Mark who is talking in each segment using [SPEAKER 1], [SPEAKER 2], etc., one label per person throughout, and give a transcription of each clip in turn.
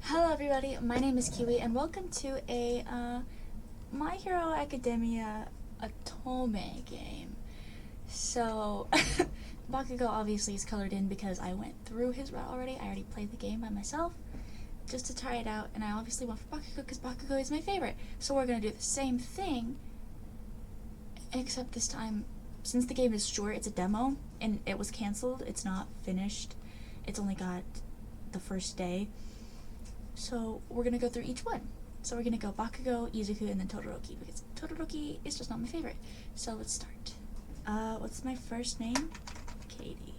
[SPEAKER 1] Hello everybody, my name is Kiwi and welcome to a My Hero Academia OTOME game. So, Bakugo obviously is colored in because I went through his route already. I already played the game by myself just to try it out, and I obviously went for Bakugo because Bakugo is my favorite. So we're going to do the same thing, except this time, since the game is short, it's a demo, and it was cancelled. It's not finished. It's only got the first day. So we're gonna go through each one. So we're gonna go Bakugo, Izuku, and then Todoroki, because Todoroki is just not my favorite. So let's start. What's my first name? Katie.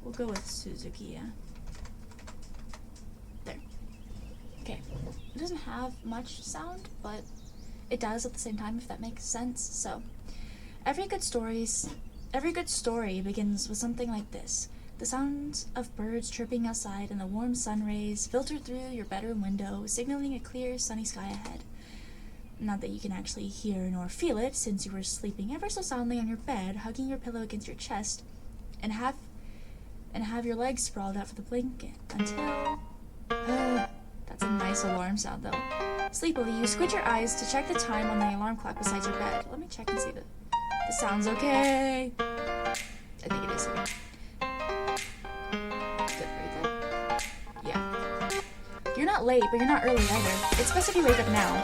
[SPEAKER 1] We'll go with Suzuki, yeah. There. Okay. It doesn't have much sound, but it does at the same time, if that makes sense. So, every good story begins with something like this. The sounds of birds chirping outside and the warm sun rays filter through your bedroom window, signaling a clear, sunny sky ahead. Not that you can actually hear nor feel it, since you were sleeping ever so soundly on your bed, hugging your pillow against your chest, and have your legs sprawled out for the blanket, until... that's a nice alarm sound, though. Sleepily, you squint your eyes to check the time on the alarm clock beside your bed. Let me check and see the sound's okay. I think it is okay. Yeah. You're not late, but you're not early either. It's best if you wake up now.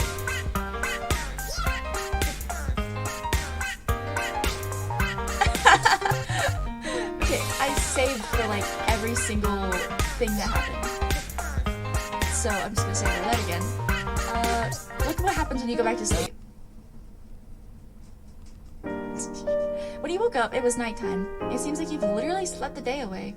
[SPEAKER 1] Okay, I saved for like every single thing that happened. So I'm just gonna say that again. Look what happens when you go back to sleep. When you woke up, it was nighttime. It seems like you've literally slept the day away.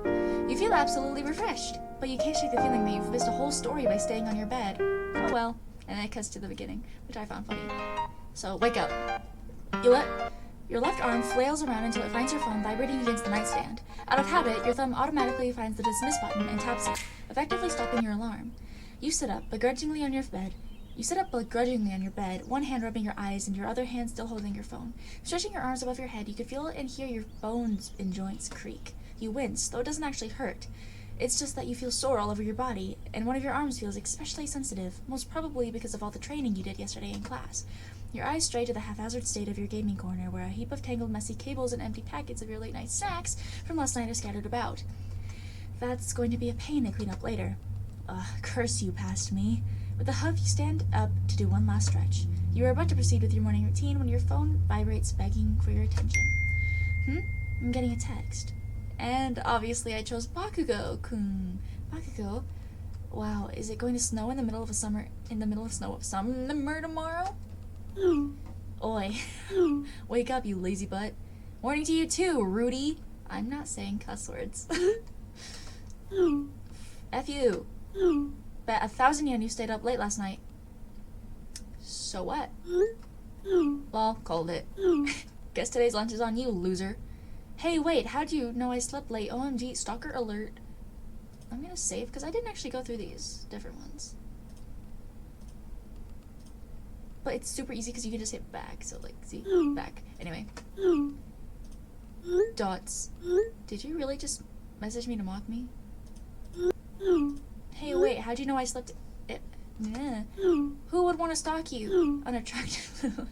[SPEAKER 1] You feel absolutely refreshed, but you can't shake the feeling that you've missed a whole story by staying on your bed. Oh well. And then it cuts to the beginning, which I found funny. So, wake up. Your left arm flails around until it finds your phone vibrating against the nightstand. Out of habit, your thumb automatically finds the dismiss button and taps it, effectively stopping your alarm. You sit up begrudgingly on your bed, one hand rubbing your eyes and your other hand still holding your phone. Stretching your arms above your head, you could feel and hear your bones and joints creak. You wince, though it doesn't actually hurt. It's just that you feel sore all over your body, and one of your arms feels especially sensitive, most probably because of all the training you did yesterday in class. Your eyes stray to the haphazard state of your gaming corner, where a heap of tangled, messy cables and empty packets of your late-night snacks from last night are scattered about. That's going to be a pain to clean up later. Curse you past me. With a huff, you stand up to do one last stretch. You are about to proceed with your morning routine when your phone vibrates, begging for your attention. I'm getting a text. And obviously I chose Bakugo-kun. Bakugo? Wow, is it going to snow in the middle of summer tomorrow? Oi. Wake up, you lazy butt. Morning to you too, Rudy. I'm not saying cuss words. F you. Bet 1,000 yen you stayed up late last night. So what? Lol, called it. Guess today's lunch is on you, loser. Hey, wait, how'd you know I slept late? OMG, stalker alert. I'm gonna save, because I didn't actually go through these different ones. But it's super easy because you can just hit back, so like, see? Back. Anyway. Dots. Did you really just message me to mock me? Hey, wait, how'd you know I slept... Who would want to stalk you? Unattractive.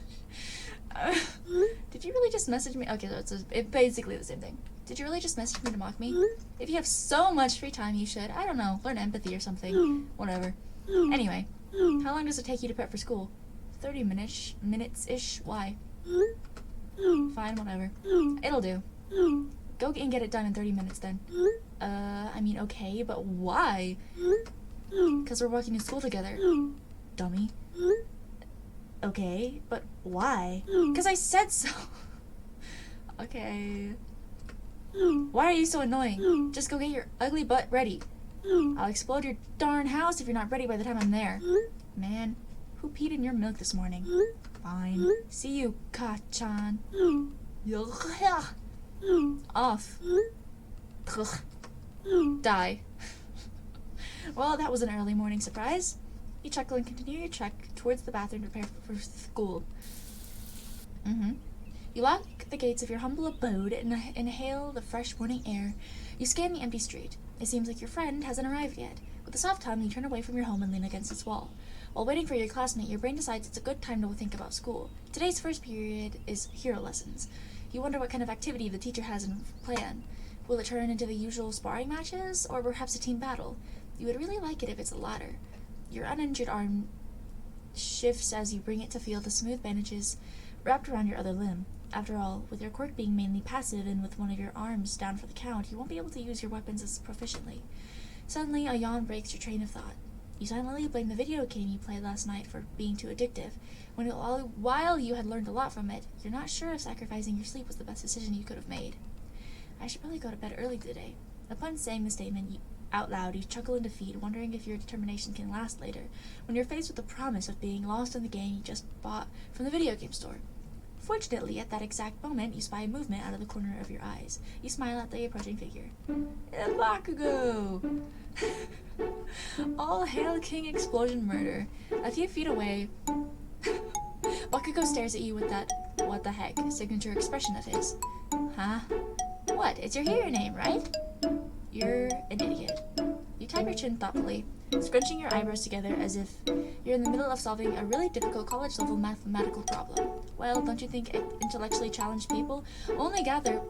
[SPEAKER 1] Did you really just message me? Okay, so it's basically the same thing. Did you really just message me to mock me? If you have so much free time, you should, I don't know, learn empathy or something. Whatever. Anyway, how long does it take you to prep for school? 30 minutes-ish. Why? Fine, whatever. It'll do. Go and get it done in 30 minutes then. I mean, okay, but why? Because we're walking to school together. Dummy. Okay, but why? Because I said so. Okay. Why are you so annoying? Just go get your ugly butt ready. I'll explode your darn house if you're not ready by the time I'm there. Man, who peed in your milk this morning? Fine. See you, Ka-chan. Off. Die. Well, that was an early morning surprise. You chuckle and continue your trek towards the bathroom to prepare for school. You lock the gates of your humble abode and inhale the fresh morning air. You scan the empty street. It seems like your friend hasn't arrived yet. With a soft hum, you turn away from your home and lean against its wall. While waiting for your classmate, your brain decides it's a good time to think about school. Today's first period is hero lessons. You wonder what kind of activity the teacher has in plan. Will it turn into the usual sparring matches, or perhaps a team battle? You would really like it if it's the latter. Your uninjured arm shifts as you bring it to feel the smooth bandages wrapped around your other limb. After all, with your quirk being mainly passive and with one of your arms down for the count, you won't be able to use your weapons as proficiently. Suddenly, a yawn breaks your train of thought. You silently blame the video game you played last night for being too addictive. While you had learned a lot from it, you're not sure if sacrificing your sleep was the best decision you could have made. I should probably go to bed early today. Upon saying the statement out loud, you chuckle in defeat, wondering if your determination can last later, when you're faced with the promise of being lost in the game you just bought from the video game store. Fortunately, at that exact moment, you spy a movement out of the corner of your eyes. You smile at the approaching figure. Bakugo! All hail King Explosion Murder. A few feet away, Bakugo stares at you with that what the heck signature expression of his. Huh? What? It's your hero name, right? You're an idiot. You tap your chin thoughtfully, scrunching your eyebrows together as if you're in the middle of solving a really difficult college-level mathematical problem. Well, don't you think intellectually challenged people only gather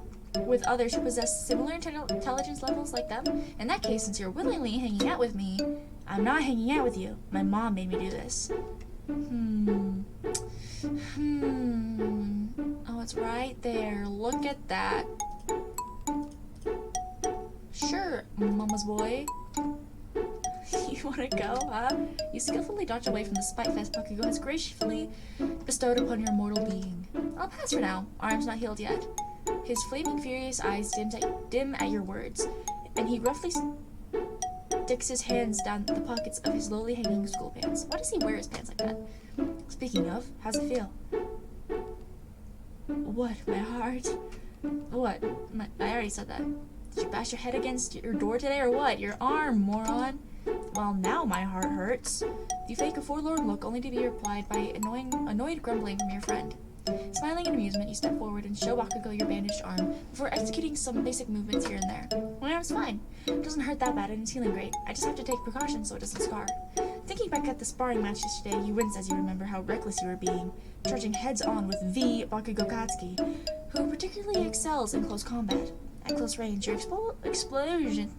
[SPEAKER 1] with others who possess similar intelligence levels like them? In that case, since you're willingly hanging out with me, I'm not hanging out with you. My mom made me do this. Oh, it's right there. Look at that. Sure, mama's boy. You wanna go, huh? You skillfully dodge away from the spite-fest Bakugo has gracefully bestowed upon your mortal being. I'll pass for now. Arm's not healed yet. His flaming, furious eyes dim at your words, and he roughly sticks his hands down the pockets of his lowly hanging school pants. Why does he wear his pants like that? Speaking of, how's it feel? What, my heart? What? I already said that. Did you bash your head against your door today or what? Your arm, moron! Well, now my heart hurts. You fake a forlorn look only to be replied by annoyed grumbling from your friend. Smiling in amusement, you step forward and show Bakugo your bandaged arm before executing some basic movements here and there. My arm's fine. It doesn't hurt that bad and it's healing great. I just have to take precautions so it doesn't scar. Thinking back at the sparring match yesterday, you wince as you remember how reckless you were being, charging heads-on with the Bakugo Katsuki, who particularly excels in close combat. At close range, your explosion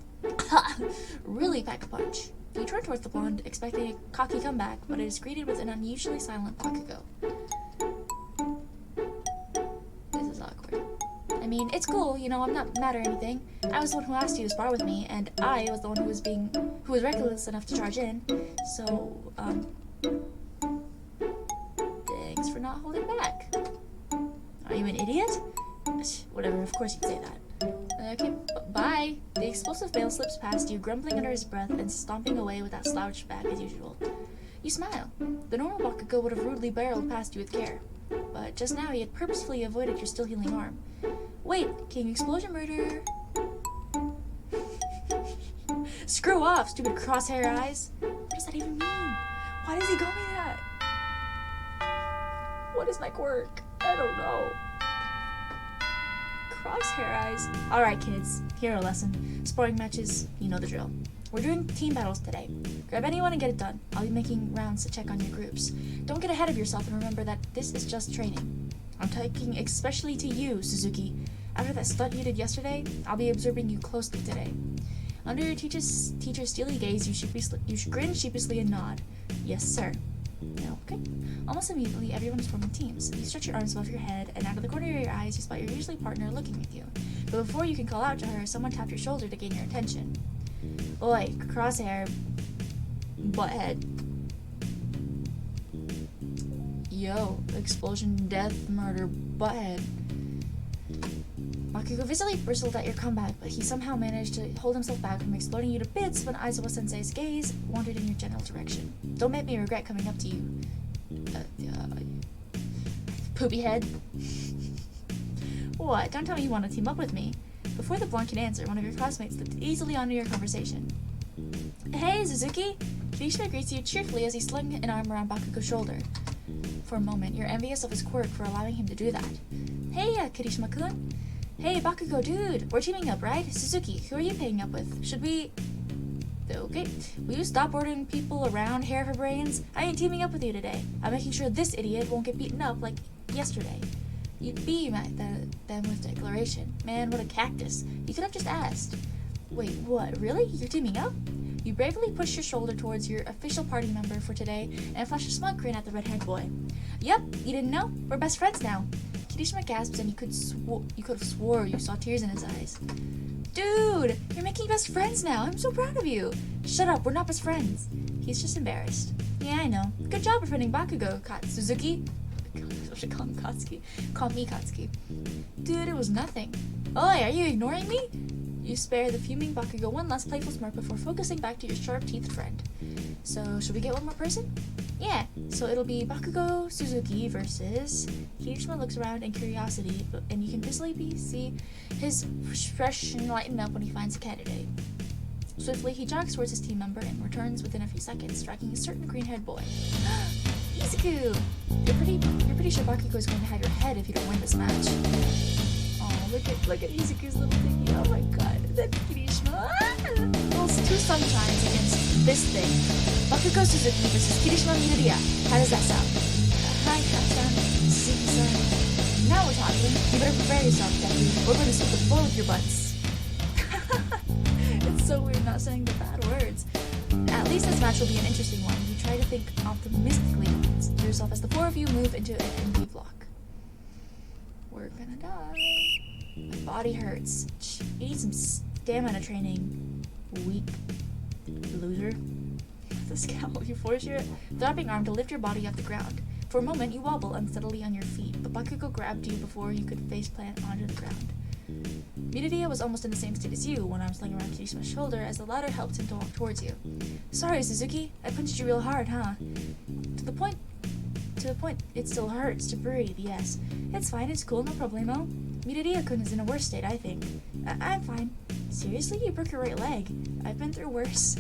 [SPEAKER 1] really pack a punch. You turn towards the blonde, expecting a cocky comeback, but it is greeted with an unusually silent Bakugo. This is awkward. I mean, it's cool, you know, I'm not mad or anything. I was the one who asked you to spar with me, and I was the one who was reckless enough to charge in. So, thanks for not holding back. Are you an idiot? Whatever, of course you'd say that. Okay, bye. The explosive male slips past you, grumbling under his breath and stomping away with that slouched back as usual. You smile. The normal Bakugo would have rudely barreled past you with care, but just now he had purposefully avoided your still healing arm. Wait, King Explosion Murder! Screw off, stupid crosshair eyes! What does that even mean? Why does he call me that? What is my quirk? I don't know. Crosshair eyes. Alright kids, hero lesson. Sparring matches, you know the drill. We're doing team battles today. Grab anyone and get it done. I'll be making rounds to check on your groups. Don't get ahead of yourself and remember that this is just training. I'm talking especially to you, Suzuki. After that stunt you did yesterday, I'll be observing you closely today. Under your teacher's steely gaze, you should grin sheepishly and nod. Yes, sir. Okay. Almost immediately, everyone is forming teams. You stretch your arms above your head, and out of the corner of your eyes, you spot your usually partner looking at you. But before you can call out to her, someone tapped your shoulder to gain your attention. Oi, crosshair, butthead. Yo, explosion, death, murder, butthead. Bakugo visibly bristled at your comeback, but he somehow managed to hold himself back from exploding you to bits when Aizawa-sensei's gaze wandered in your general direction. Don't make me regret coming up to you. Poopy head. What? Don't tell me you want to team up with me. Before the blonde could answer, one of your classmates slipped easily onto your conversation. Hey, Suzuki! Kirishima greets you cheerfully as he slung an arm around Bakugo's shoulder. For a moment, you're envious of his quirk for allowing him to do that. Hey, Kirishima-kun. Hey, Bakugo, dude. We're teaming up, right? Suzuki, who are you pairing up with? Should we... Okay. Will you stop ordering people around hair for brains? I ain't teaming up with you today. I'm making sure this idiot won't get beaten up like yesterday. You beam at them with declaration. Man, what a cactus. You could have just asked. Wait, what? Really? You're teaming up? You bravely push your shoulder towards your official party member for today and flash a smug grin at the red-haired boy. Yep, you didn't know? We're best friends now. Kirishima gasps and you could have swore you saw tears in his eyes. Dude, you're making best friends now. I'm so proud of you. Shut up, we're not best friends. He's just embarrassed. Yeah, I know. Good job befriending Bakugo, Suzuki. I should call him Katsuki. Call me Katsuki. Dude, it was nothing. Oi, are you ignoring me? You spare the fuming Bakugo one last playful smirk before focusing back to your sharp-teethed friend. So, should we get one more person? Yeah, so it'll be Bakugo Suzuki versus... Kirishima looks around in curiosity, and you can visibly see his expression lighten up when he finds a candidate. Swiftly, he jogs towards his team member and returns within a few seconds, striking a certain green-haired boy. Izuku! You're pretty sure Bakugo is going to have your head if you don't win this match. Oh, look at Izuku's little thingy. Oh my god, that Kirishima. Well, it's two sunshines against this thing. Bakugo Suzuki versus Kirishima Midoriya. How does that sound? Hi, Katsan. Suzuki-san. Now we're talking. You better prepare yourself, Deku. We're going to sweep the floor with your butts. It's so weird not saying the bad words. At least this match will be an interesting one. You try to think optimistically to yourself as the four of you move into an MV block. We're gonna die. My body hurts. You need some stamina training. Weak loser. The scowl, you force your throbbing arm to lift your body off the ground. For a moment, you wobble unsteadily on your feet, but Bakugo grabbed you before you could faceplant onto the ground. Midoriya was almost in the same state as you, one arm slung around Kirishima's shoulder as the latter helped him to walk towards you. Sorry, Suzuki. I punched you real hard, huh? To the point, it still hurts to breathe, yes. It's fine, it's cool, no problemo. Midoriya-kun is in a worse state, I think. I'm fine. Seriously? You broke your right leg. I've been through worse.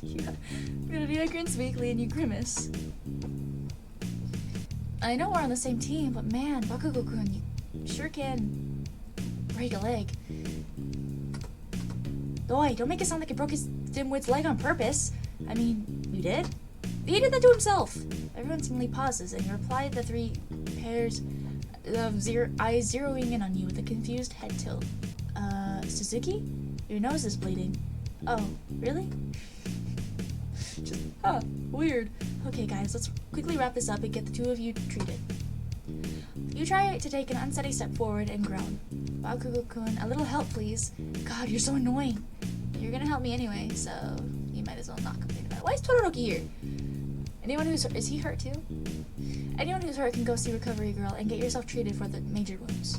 [SPEAKER 1] Midoriya grins weakly and you grimace. I know we're on the same team, but man, Bakugo-kun, you sure can break a leg. Oi, don't make it sound like you broke his dimwit's leg on purpose. I mean, you did? He did that to himself. Everyone suddenly pauses, and you reply the three pairs of eyes zeroing in on you with a confused head tilt. Suzuki? Your nose is bleeding. Oh, really? Just, weird. Okay, guys, let's quickly wrap this up and get the two of you treated. You try to take an unsteady step forward and groan. Bakugo-kun, a little help, please. God, you're so annoying. You're gonna help me anyway, so you might as well not complain about it. Why is Todoroki here? Anyone who's is he hurt too? Anyone who's hurt can go see Recovery Girl and get yourself treated for the major wounds.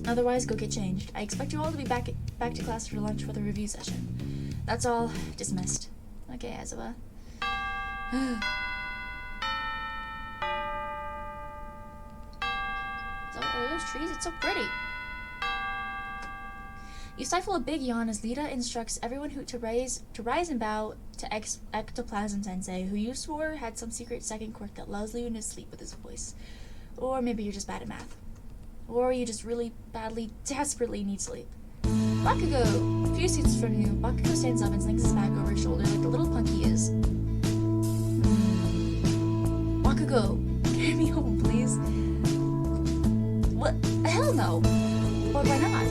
[SPEAKER 1] Otherwise, go get changed. I expect you all to be back to class for lunch for the review session. That's all. Dismissed. Okay, Azawa. Are those trees? It's so pretty. You stifle a big yawn as Lita instructs everyone to rise and bow to Ectoplasm Sensei, who you swore had some secret second quirk that allows you to sleep with his voice. Or maybe you're just bad at math. Or you just really badly, desperately need sleep. Bakugo! A few seats from you, Bakugo stands up and slings his bag over his shoulder like the little punk he is. Bakugo, carry me home, please. What? Hell no! But why not?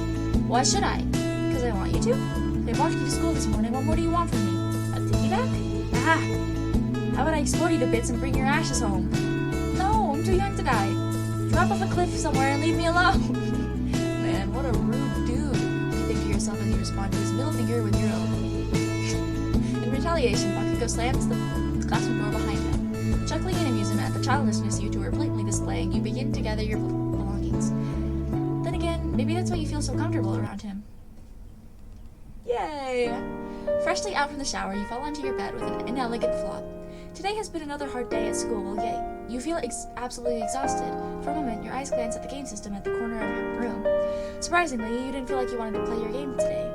[SPEAKER 1] Why should I? Because I want you to? I walked you to school this morning. What more do you want from me? A piggyback? Ah! How about I explode you to bits and bring your ashes home? No, I'm too young to die. Drop off a cliff somewhere and leave me alone. Man, what a rude dude. You think to yourself as you respond to his middle finger with your own. In retaliation, Bakugo slams the classroom door behind him. Chuckling in amusement at the childishness you two are blatantly displaying, you begin to gather your belongings. Then again, maybe that's why you feel so comfortable around him. Yay! Freshly out from the shower, you fall onto your bed with an inelegant flop. Today has been another hard day at school, yet you feel absolutely exhausted. For a moment, your eyes glance at the game system at the corner of your room. Surprisingly, you didn't feel like you wanted to play your game today.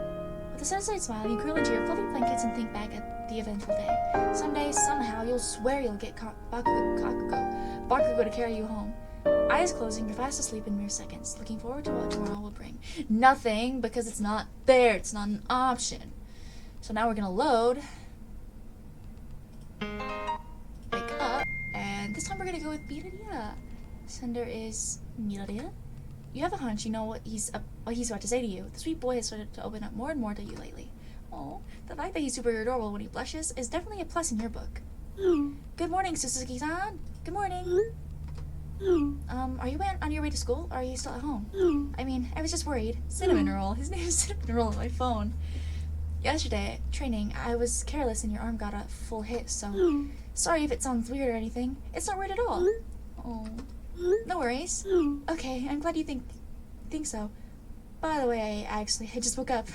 [SPEAKER 1] With a satisfied smile, you curl into your fluffy blankets and think back at the eventful day. Someday, somehow, you'll swear you'll get Bakugo to carry you home. Eyes closing, you're fast asleep in mere seconds, looking forward to what tomorrow will bring. Nothing, because it's not there. It's not an option. So now we're gonna load. Wake up. And this time we're gonna go with Miradia. Sender is Miradia. You have a hunch. You know what he's about to say to you. The sweet boy has started to open up more and more to you lately. Oh, the fact that he's super adorable when he blushes is definitely a plus in your book. Good morning, Suzuki-san. Good morning. Are you on your way to school, or are you still at home? I mean, I was just worried. Cinnamon Roll. His name is Cinnamon Roll on my phone. Yesterday, training, I was careless and your arm got a full hit, so... Sorry if it sounds weird or anything. It's not weird at all. Oh. No worries. Okay, I'm glad you think so. By the way, I just woke up.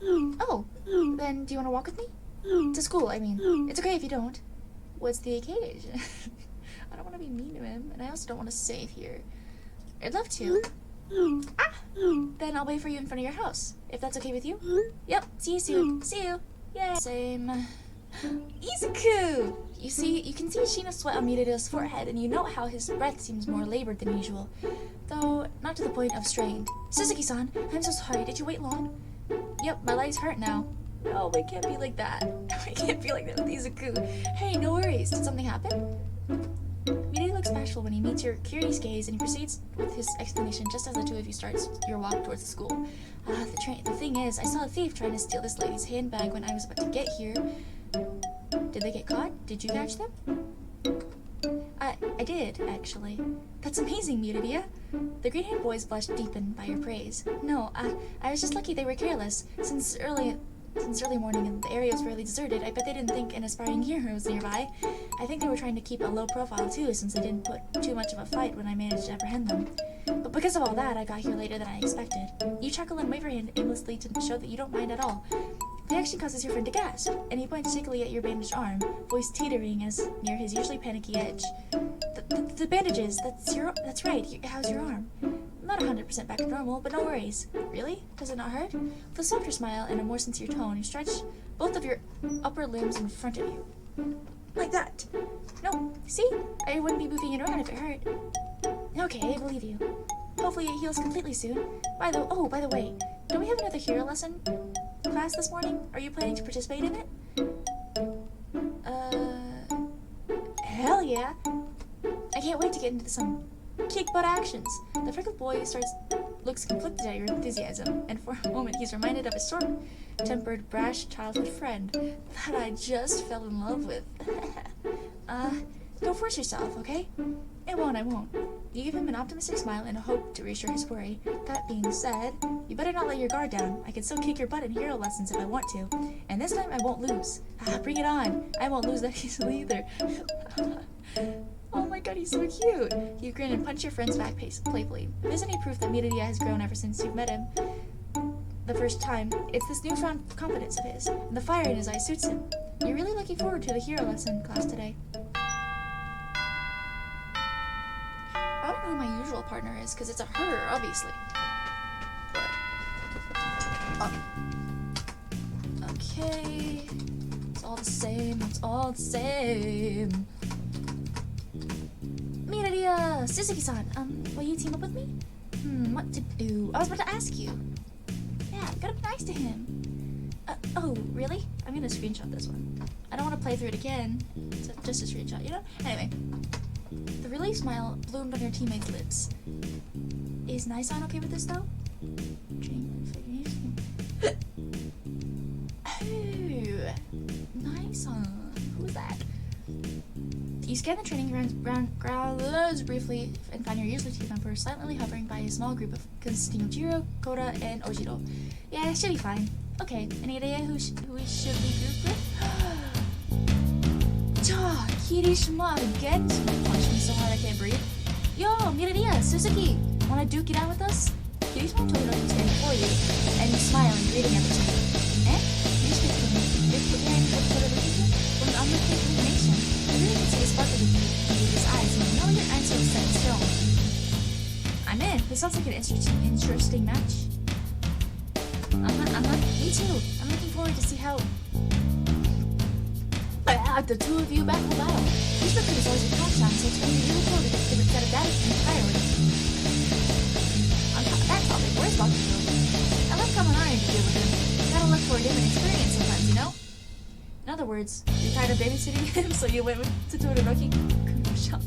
[SPEAKER 1] Oh, then do you want to walk with me? To school, I mean. It's okay if you don't. What's the occasion? I don't want to be mean to him, and I also don't want to save here. I'd love to. Ah! Then I'll wait for you in front of your house, if that's okay with you. Yep, see you soon. See you. Yay. Same. Izuku! You can see Sheena's sweat on Mirada's forehead, and you know how his breath seems more labored than usual. Though, not to the point of strained. Suzuki-san, I'm so sorry. Did you wait long? Yep, my legs hurt now. No, we can't be like that. We can't be like that with Izuku. Hey, no worries. Did something happen? Mirada looks bashful when he meets your curious gaze, and he proceeds with his explanation just as the two of you start your walk towards the school. The thing is, I saw a thief trying to steal this lady's handbag when I was about to get here. Did they get caught? Did you catch them? I did, actually. That's amazing, Miradia. The green-haired boy's blush deepened by your praise. No, I was just lucky they were careless. Since early morning and the area was fairly deserted, I bet they didn't think an aspiring hero was nearby. I think they were trying to keep a low profile too, since they didn't put too much of a fight when I managed to apprehend them. But because of all that, I got here later than I expected. You chuckle and wave your hand aimlessly to show that you don't mind at all. The action causes your friend to gasp, and he points shakily at your bandaged arm, voice teetering as near his usually panicky edge. The bandages, that's right, how's your arm? Not 100% back to normal, but no worries. Really? Does it not hurt? With a softer smile and a more sincere tone, you stretch both of your upper limbs in front of you. Like that. No, see? I wouldn't be moving it around if it hurt. Okay, I believe you. Hopefully it heals completely soon. By the way, don't we have another hero lesson class this morning? Are you planning to participate in it? Hell yeah. I can't wait to get into some kick-butt actions. The freckled boy looks conflicted at your enthusiasm, and for a moment he's reminded of his short-tempered, brash childhood friend that I just fell in love with. Don't force yourself, okay? I won't. You give him an optimistic smile and a hope to reassure his worry. That being said, you better not let your guard down. I can still kick your butt in hero lessons if I want to. And this time I won't lose. Bring it on. I won't lose that easily either. Oh my god, he's so cute. You grin and punch your friend's back playfully. If there's any proof that Miradia has grown ever since you've met him the first time, it's this newfound confidence of his, and the fire in his eyes suits him. You're really looking forward to the hero lesson class today. I don't know who my usual partner is, because it's a her, obviously. Okay. It's all the same. Miradia! Suzuki-san, will you team up with me? What to do? I was about to ask you. Yeah, gotta be nice to him. Oh, really? I'm gonna screenshot this one. I don't want to play through it again. It's just a screenshot, you know? Anyway. The relief smile bloomed on your teammate's lips. Is Nice-san okay with this, though? Oh, Nice-san. Who's that? You scan the training grounds briefly and find your usual team member silently hovering by a small group consisting of Jiro, Koda, and Ojiro. Yeah, should be fine. Okay, any idea who we should be grouped with? Kirishima again? Punch me so hard I can't breathe. Yo, Miradia, Suzuki, wanna duke it out with us? Kirishima told you to stand before you, and you smile and greeting everything. You speak to me. You're preparing for the religion? Well, I'm looking for information. I really can see a sparkle in his eyes, and you know your answer is set in stone. I'm in. This sounds like an interesting match. Me too. I'm looking forward to see how... The two of you back in the battle. This record is always a touchdown, so it's going to be really cool to get a set of data entirely. On that topic, where's Bakugo? I love Kaminari to deal with him. Gotta look for a different experience sometimes, you know? In other words, you're tired of babysitting him, so you went to Todoroki shelter.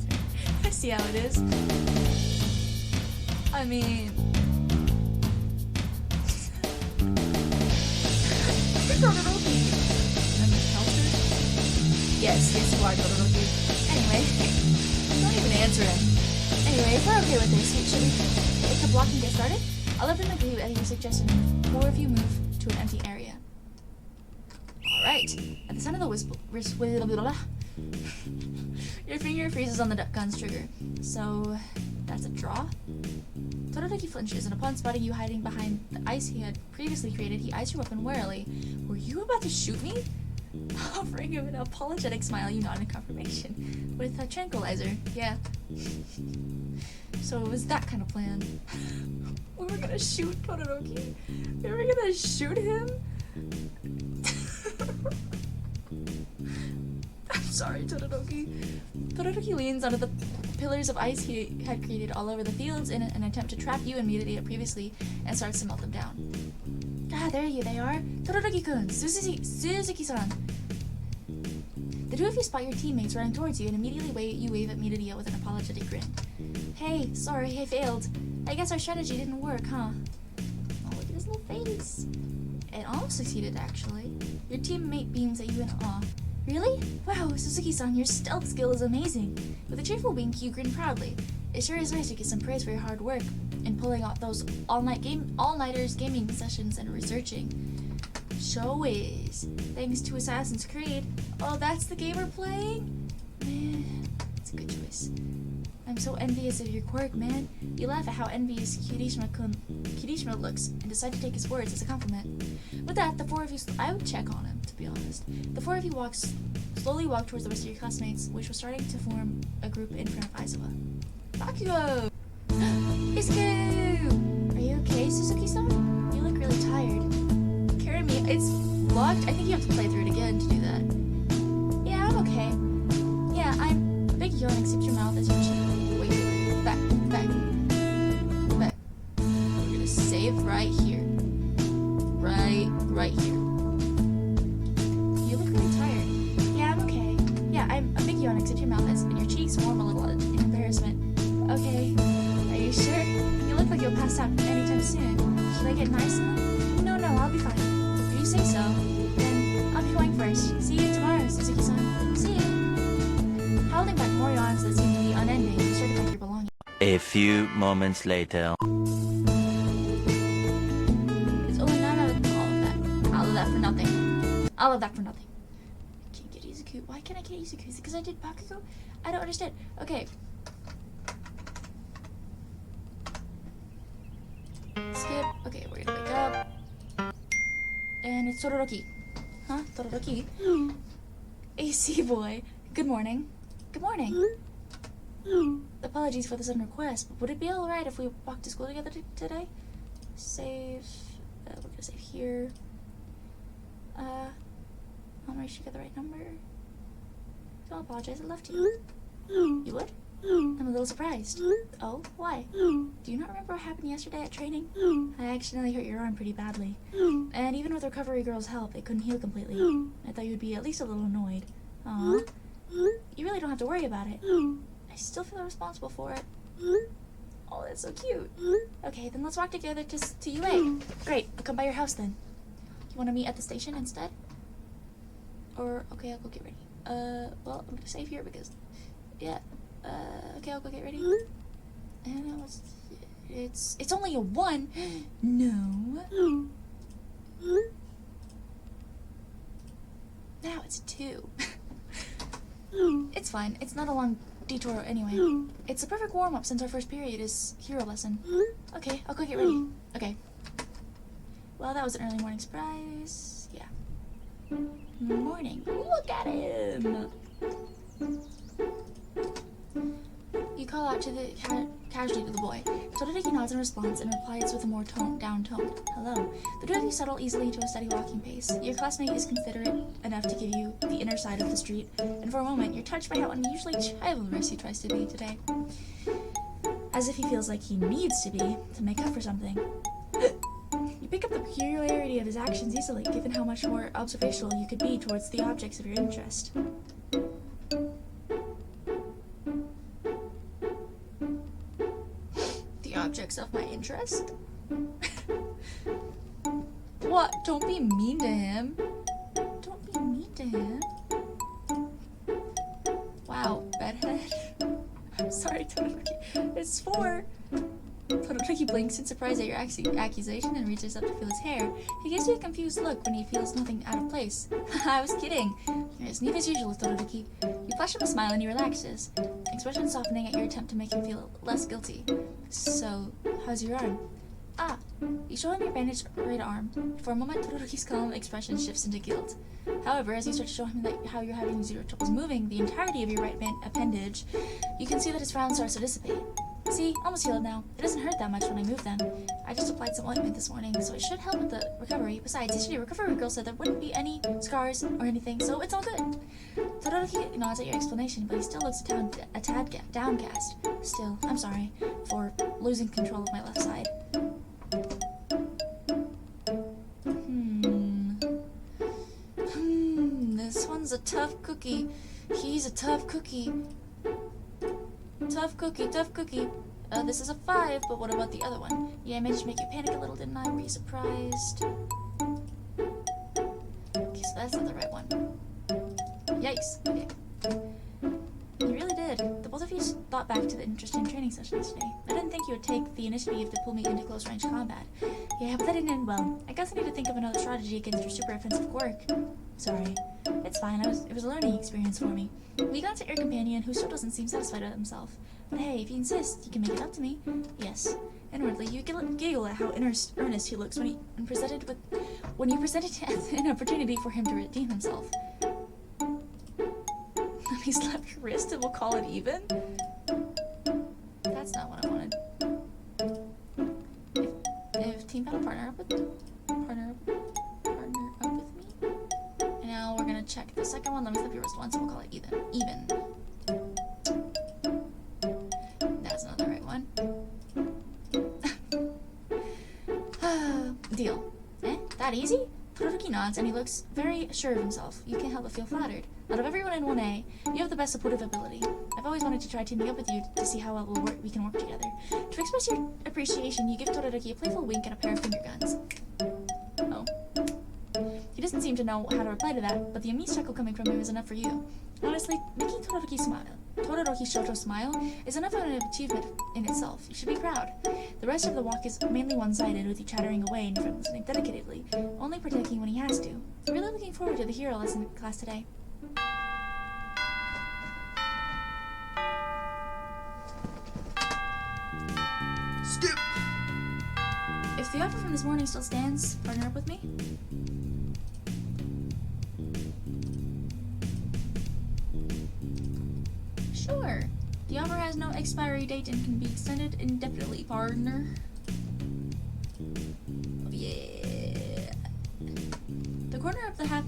[SPEAKER 1] I see how it is. I mean... Todoroki. And the shelter? Yes, you are Todoroki. Anyway, don't even answer him. Anyway, if we're okay with this, should we take the block and get started? I'll let them agree with your suggestion, or if you move to an empty area. Alright, at the sound of the whistle, your finger freezes on the gun's trigger. So, that's a draw? Todoroki flinches, and upon spotting you hiding behind the ice he had previously created, he eyes your weapon warily. Were you about to shoot me? Offering him an apologetic smile, you nod in confirmation. With a tranquilizer, yeah. So it was that kind of plan. We were gonna shoot Todoroki? We were gonna shoot him? I'm sorry, Todoroki. Todoroki leans onto the pillars of ice he had created all over the fields in an attempt to trap you and Midoriya previously and starts to melt them down. Ah, there they are. Todoroki-kun, Suzuki-san. The two of you spot your teammates running towards you and immediately wave at Midoriya with an apologetic grin. Hey, sorry, I failed. I guess our strategy didn't work, huh? Oh, look at his little face. It almost succeeded, actually. Your teammate beams at you in awe. Really? Wow, Suzuki-san, your stealth skill is amazing. With a cheerful wink, you grin proudly. It sure is nice to get some praise for your hard work in pulling out those all-nighters gaming sessions and researching. Show is. Thanks to Assassin's Creed. Oh, that's the game we're playing? Man, it's a good choice. I'm so envious of your quirk, man. You laugh at how envious Kirishima looks and decide to take his words as a compliment. With that, the four of you... I would check on him, to be honest. The four of you slowly walk towards the rest of your classmates, which was starting to form a group in front of Aizawa. Bakugo! Izuku! Are you okay, Suzuki-san? You look really tired. Carry me. It's locked. I think you have to play through it again to do that. Yeah, I'm okay. Yeah, I'm a big yawn except your mouth as your cheek. Wait. Back. We're gonna save right here. Right here. You look really tired. Yeah, I'm okay. Yeah, I'm a big yawn except your mouth as and your cheeks warm a little in embarrassment. Okay. Are you sure? You look like you'll pass out anytime soon. Should I get nice in them? No, I'll be fine. If you say so, then I'll be going first. See you tomorrow, Suzuki-san. See you. Holding back more yawns that seem to be unending, you start to pack your belongings.
[SPEAKER 2] A few moments later.
[SPEAKER 1] It's only none of all of that. All of that for nothing. All of that for nothing. I can't get Izuku. Why can't I get Izuku? Is it because I did Bakugo? I don't understand. Okay. Skip. Okay, we're gonna wake up. And it's Todoroki. Huh? Todoroki? AC boy. Good morning. Good morning. Apologies for the sudden request, but would it be alright if we walked to school together today? Save. We're gonna save here. I'll make sure you get the right number. Don't apologize, I left you. You would? I'm a little surprised. Oh, why? Do you not remember what happened yesterday at training? I accidentally hurt your arm pretty badly. And even with Recovery Girl's help, it couldn't heal completely. I thought you'd be at least a little annoyed. Aw. You really don't have to worry about it. I still feel responsible for it. Oh, that's so cute. Okay, then let's walk together to UA. Great, I'll come by your house then. You want to meet at the station instead? Or, okay, I'll go get ready. Well, I'm gonna save here because, yeah. Okay, I'll go get ready. And it's only a 1. No. Now it's 2. It's fine. It's not a long detour anyway. It's a perfect warm-up since our first period is hero lesson. Okay, I'll go get ready. Okay. Well, that was an early morning surprise. Yeah. Morning. Look at him! You call out to the casually to the boy. Todoroki nods in response and replies with a more down tone. Hello. The two of you settle easily into a steady walking pace. Your classmate is considerate enough to give you the inner side of the street, and for a moment you're touched by how unusually chivalrous he tries to be today. As if he feels like he needs to be to make up for something. You pick up the peculiarity of his actions easily, given how much more observational you could be towards the objects of your interest. The objects of my interest? What? Don't be mean to him. Don't be mean to him. Wow, bedhead. I'm sorry, Todoroki. It's 4. Todoroki blinks in surprise at your accusation and reaches up to feel his hair. He gives you a confused look when he feels nothing out of place. I was kidding. You're as neat as usual, Todoroki. You flash him a smile and he relaxes, expression softening at your attempt to make him feel less guilty. So, how's your arm? Ah, you show him your bandaged right arm. For a moment, Todoroki's calm expression shifts into guilt. However, as you start to show him how you're having zero troubles moving the entirety of your right appendage, you can see that his frown starts to dissipate. See, almost healed now. It doesn't hurt that much when I move them. I just applied some ointment this morning, so it should help with the recovery. Besides, yesterday's recovery girl said there wouldn't be any scars or anything, so it's all good. Todoroki nods at your explanation, but he still looks a tad downcast. Still, I'm sorry for losing control of my left side. This one's a tough cookie. He's a tough cookie. Tough cookie, tough cookie. This is a 5, but what about the other one? Yeah, I managed to make you panic a little, didn't I? Were you surprised? Okay, so that's not the right one. Yikes. Okay. You really did. The both of you thought back to the interesting training session yesterday. I didn't think you would take the initiative to pull me into close-range combat. Yeah, but that didn't end well. I guess I need to think of another strategy against your super offensive quirk. Sorry. It's fine. It was a learning experience for me. We glanced at your companion, who still doesn't seem satisfied with himself. But hey, if you insist, you can make it up to me. Yes. Inwardly, you giggle at how earnest he looks when you presented an opportunity for him to redeem himself. He slapped your wrist and we'll call it even? That's not what I wanted. If team battle partner up with me. And now we're gonna check the second one. Let me slap your wrist once and we'll call it even. That's not the right one. Deal. That easy? Todoroki nods and he looks very sure of himself. You can't help but feel flattered. Out of everyone in 1A, you have the best supportive ability. I've always wanted to try teaming up with you to see how well we can work together. To express your appreciation, you give Todoroki a playful wink and a pair of finger guns. Oh. He doesn't seem to know how to reply to that, but the amused chuckle coming from him is enough for you. Honestly, making Todoroki Shoto smile is enough of an achievement in itself. You should be proud. The rest of the walk is mainly one-sided, with you chattering away and your friend listening dedicatedly, only partaking when he has to. I'm really looking forward to the hero lesson class today.
[SPEAKER 3] Skip!
[SPEAKER 1] If the offer from this morning still stands, partner up with me? Sure. The offer has no expiry date and can be extended indefinitely, partner. Oh, yeah. The corner of the half...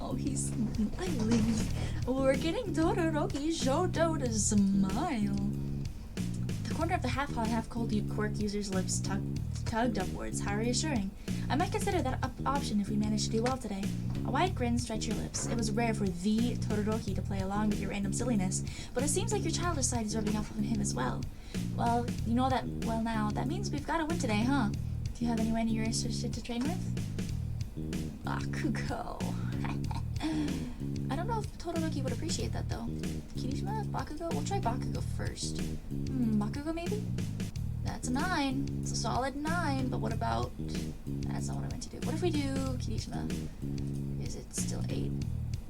[SPEAKER 1] Oh, he's smiling. We're getting Todoroki Shoto to smile. The corner of the half-cold quirk user's lips tugged upwards. How reassuring. I might consider that option if we manage to do well today. A wide grin stretched your lips. It was rare for the Todoroki to play along with your random silliness, but it seems like your childish side is rubbing off on him as well. Well, you know that well now. That means we've got to win today, huh? Do you have anyone you're interested to train with? Bakugo. I don't know if Todoroki would appreciate that, though. Kirishima? Bakugo? We'll try Bakugo first. Bakugo, maybe? That's a 9. It's a solid 9, but what about... That's not what I meant to do. What if we do Kirishima? Is it still 8?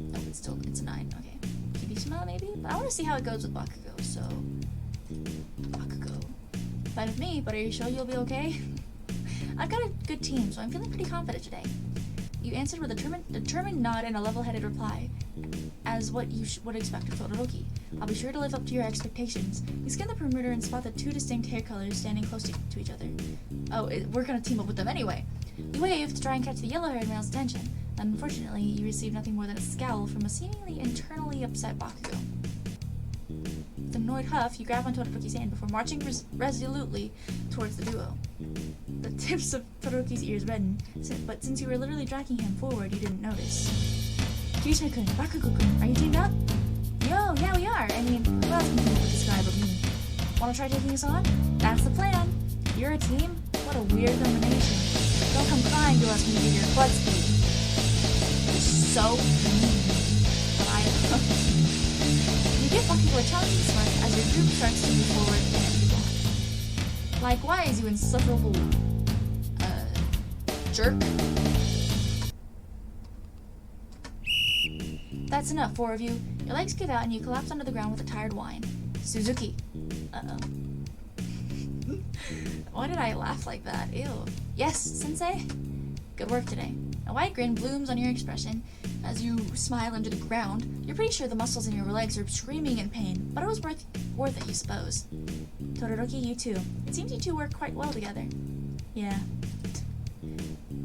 [SPEAKER 1] No, it's a 9. Okay. Kirishima, maybe? But I want to see how it goes with Bakugo, so... Bakugo. Fine with me, but are you sure you'll be okay? I've got a good team, so I'm feeling pretty confident today. You answered with a determined nod and a level-headed reply, as what you would expect of Todoroki. I'll be sure to live up to your expectations. You scan the perimeter and spot the two distinct hair colors standing close to each other. Oh, we're gonna team up with them anyway. You wave to try and catch the yellow-haired male's attention. Unfortunately, you receive nothing more than a scowl from a seemingly internally upset Bakugo. With an annoyed huff, you grab on Todoroki's hand before marching resolutely towards the duo. The tips of Todoroki's ears redden, but since you were literally dragging him forward, you didn't notice. Kirishima-kun, Bakugo-kun, are you teamed up? Yo, yeah, we are. I mean, who else can you describe but me? Wanna try taking us on? That's the plan. You're a team? What a weird combination. Don't come crying to us when you get your butt beat. You're so mean. But I You give Bakugo a challenging smirk as your group starts to move forward and likewise, you insufferable jerk. That's enough, four of you. Your legs give out and you collapse onto the ground with a tired whine. Suzuki. Uh-oh. Why did I laugh like that? Ew. Yes, Sensei? Good work today. A wide grin blooms on your expression as you smile into the ground. You're pretty sure the muscles in your legs are screaming in pain, but it was worth it, you suppose. Todoroki, you too. It seems you two work quite well together. Yeah.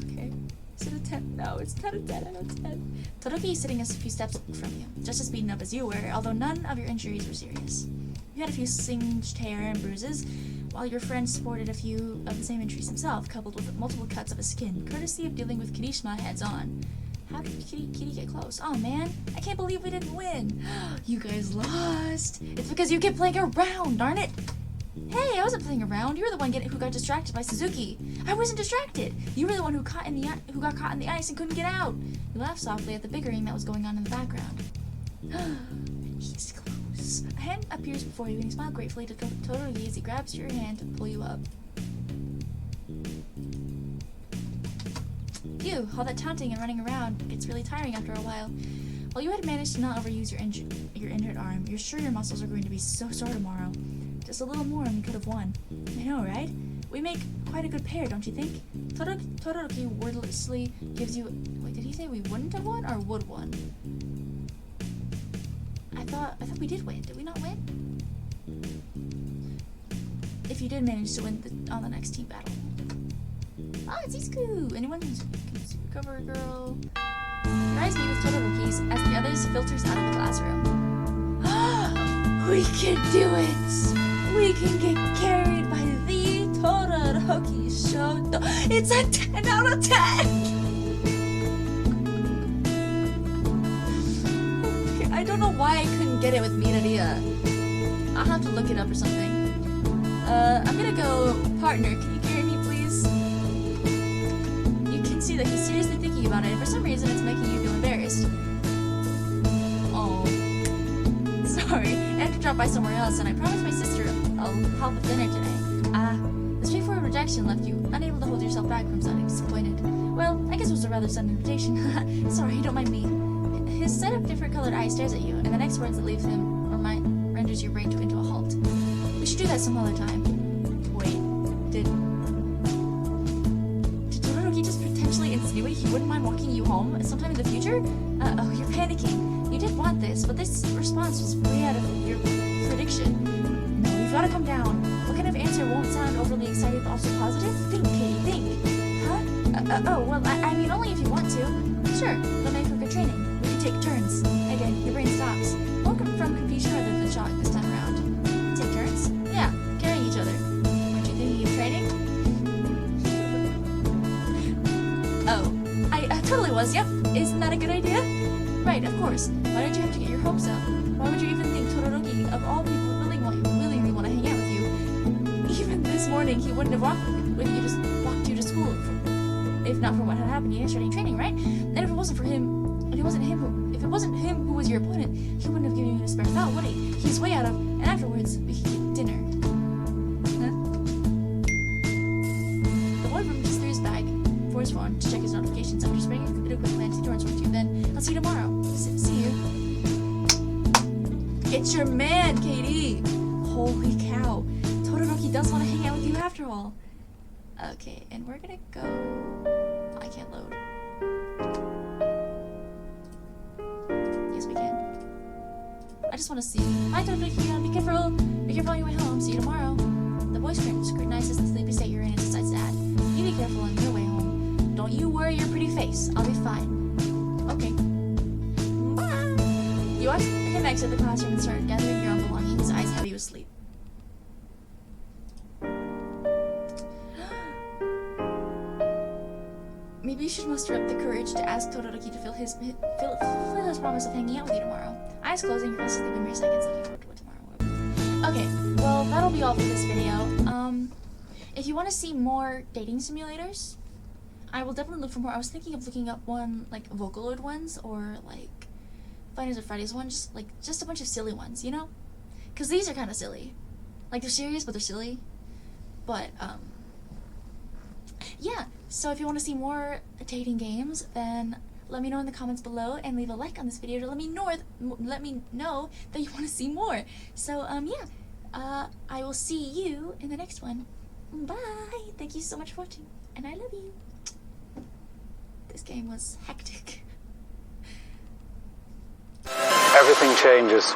[SPEAKER 1] Okay. Is it a 10? No, it's not a 10 out of 10. Todoroki is sitting a few steps from you, just as beaten up as you were, although none of your injuries were serious. You had a few singed hair and bruises, while your friend sported a few of the same injuries himself, coupled with multiple cuts of his skin, courtesy of dealing with Kirishima heads-on. How did Kitty get close? Oh man, I can't believe we didn't win. You guys lost. It's because you kept playing around, darn it. Hey, I wasn't playing around. You were the one who got distracted by Suzuki. I wasn't distracted. You were the one who got caught in the ice and couldn't get out. You laughed softly at the bickering that was going on in the background. He's close. A hand appears before you and you smile gratefully to Todoroki as he grabs your hand to pull you up. Phew, all that taunting and running around gets really tiring after a while. While you had managed to not overuse your injured arm, you're sure your muscles are going to be so sore tomorrow. Just a little more and we could have won. I know, right? We make quite a good pair, don't you think? Todoroki wordlessly gives you... Wait, did he say we wouldn't have won or would won? I thought we did win. Did we not win? If you did manage to win on the next team battle. Ah, it's Izuku! Anyone can cover girl. Your eyes meet with Todoroki's as the others filters out of the classroom. We can do it! We can get carried by the Todoroki Shoto. It's a 10 out of 10! I don't know why I couldn't get it with Minaria. I'll have to look it up or something. I'm gonna go, partner, can you carry me please? You can see that he's seriously thinking about it, and for some reason it's making you feel embarrassed. Oh. Sorry, I have to drop by somewhere else, and I promised my sister I'll help with dinner today. The straightforward rejection left you unable to hold yourself back from sounding disappointed. Well, I guess it was a rather sudden invitation. Sorry, don't mind me. His set of different colored eyes stares at you, and the next words that leave him renders your brain into a halt. We should do that some other time. Wait, did Todoroki just potentially insinuate he wouldn't mind walking you home sometime in the future? Oh, you're panicking. You did want this, but this response was way out of your prediction. No, you've got to calm down. What kind of answer won't sound overly excited but also positive? Think, Katie, think. Huh? Well, I mean only if you want to. Sure, it'll make for good training. We can take turns. Again, your brain stops. Welcome from confusion rather than shock this time around. Take turns? Yeah, carrying each other. Weren't you thinking of training? Oh, I totally was, yep. Isn't that a good idea? Right, of course. Why did you have to get your hopes up? Why would you even think Todoroki, of all people, willingly want to hang out with you? Even this morning, he wouldn't have walked you to school if not for what had happened yesterday in training, right? And if it wasn't him who was your opponent, he wouldn't have given you a spare thought, would he? He's way out of, and afterwards, we could get dinner. Huh? The boy just threw his bag for his phone to check his notifications after springing a quick glance towards you. Then, I'll see you tomorrow. See you. It's your man, Katie! Holy cow. Todoroki does want to hang out with you after all. Okay, and we're gonna go... I can't load. Yes, we can. I just want to see. Bye, Totodaki. Be careful. Be careful on your way home. See you tomorrow. The boy scrutinizes the sleepy state you're in and decides to add. You be careful on your way home. Don't you worry your pretty face. I'll be fine. Okay. Bye. You watch him exit the classroom and start gathering your own belongings, eyes heavy with sleep. Maybe you should muster up the courage to ask Todoroki to fulfill his promise of hanging out with you tomorrow. Eyes closing, you're fast asleep in mere seconds, looking forward to what tomorrow will be. Okay, well, that'll be all for this video. If you want to see more dating simulators, I will definitely look for more. I was thinking of looking up one, like, Vocaloid ones, or, like, Finders of Fridays ones, just a bunch of silly ones, you know? Because these are kind of silly. Like, they're serious, but they're silly. But, yeah, so if you want to see more dating games, then let me know in the comments below and leave a like on this video to let me know that you want to see more. So, yeah, I will see you in the next one. Bye! Thank you so much for watching, and I love you. This game was hectic.
[SPEAKER 4] Everything changes.